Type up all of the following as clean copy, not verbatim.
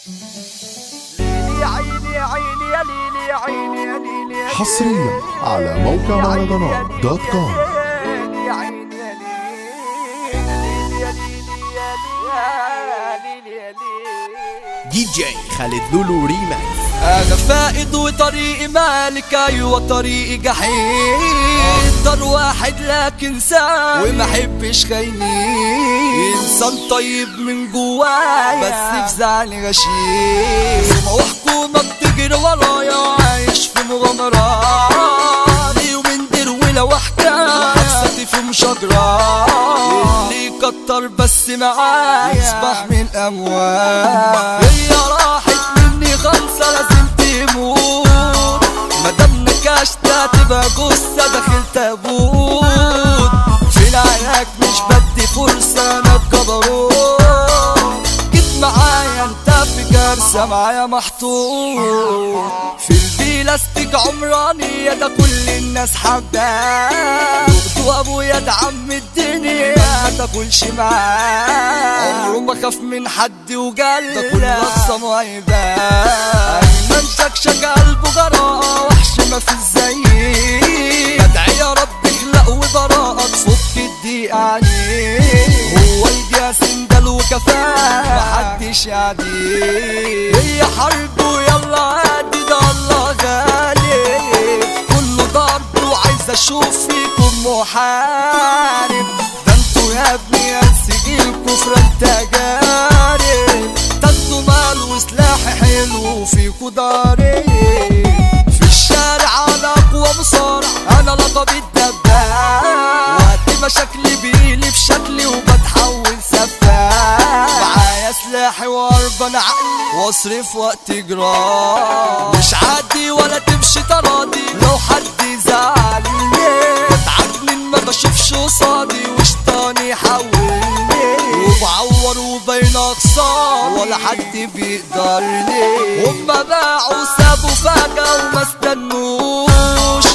ليلي عيني عيني يا ليلي عيني يا ليلي يا حصريا على موقع مهرجانات دوت كوم. ليلي عيني يا ليلي يا ليلي يا ليلي يا ليلي. دي جي خالد لولو ريماكس. انا فائد وطريقي مالك، ايوه طريقي جحيم. اقدر واحد لكن سام وما حبش خاينين. انسان طيب من جوايا بس في زعلي غشيم. وحكومة بتجري ورايا عايش في مغامرات. يومين دروي وحكاية حبستي في مشاجرات. اللي يكتر بس معايا يصبح من اموال. هي راحت مني خمسة لازم تموت. مادام نكشتها تبقى جثة داخل تابوت. في العراك مش بدي فرصة انا الجبروت. جيت معايا انت في كارثة معايا محطوط. في البلاستيك عمراني يا ده كل الناس حباه. وابويا ده عم الدنيا ما تاكلش معاه. عمره ما خاف من حد وجال ده كل اقسم وهيبان. ايمن شكشك قلبه جراءة وحش ما في زيه. بدعي يا رب اخلق وبراءة تفك الضيق عليه. هو يجي سندل وكفاء محدش يعديه. هي حرب ويلا عادي ده الله غالب. كله ضرب وعايز اشوف فيكم محارب. ده انتوا يا ابني هنسجل كفر التجارب. تاخدوا مال وسلاح حلو فيكوا ضارب. في الشارع انا اقوى مصارع انا لقبي الدباب. وقت مشاكلي بيلي بشكلي وبتحول سفاح. معايا سلاحي واربن عقلي واصرف وقت جرام. مش عادي ولا تمشي تراضي لو حد زعلني. بتعجنن ما بشوفش قصادي وشطاني حولني. وبعور وبين اقصار ولا حد بيقدرني. هما باعوا سابوا فجأة وما استنوش.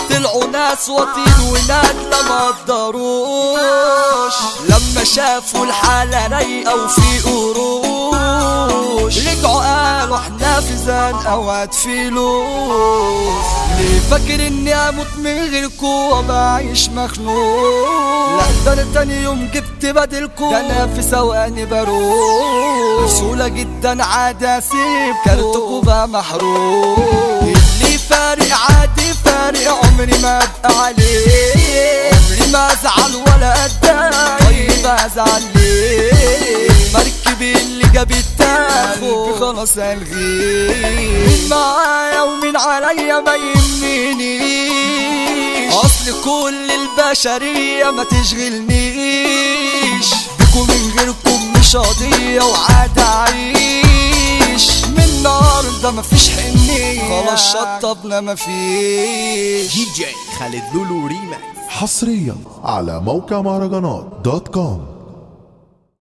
طلعوا ناس واطين ونادلة ما قدروش. لما شافوا الحالة رايقة وفي قروش رجعوا قالوا احنا في زنقة وهتفلوس. ليه فاكر اني اموت من غيركو وابقى عايش مخلوق؟ لا ده انا تاني يوم جبت بدلكو. ده انا في ثواني بروح. بسهولة جدا عادي اسيب كارتكو بقى محروق. اللي فارق عادي فارق عمري ما ابقى عليه. عمري ما ازعل ولا اتضايق طيب ازعل ليه؟ مركبي اللي جاب التاخد خلاص الغيه. مين معايا ومين عليا ما يهمنيش. اصل كل البشرية ما تشغلنيش. بكم من غيركم مش قضية وعاد اعيش. من النهاردة مفيش حنية خلاص شطبنا مفيش. دي جي خالد لولو ريماكس. حصريا على موقع مهرجانات دوت كوم.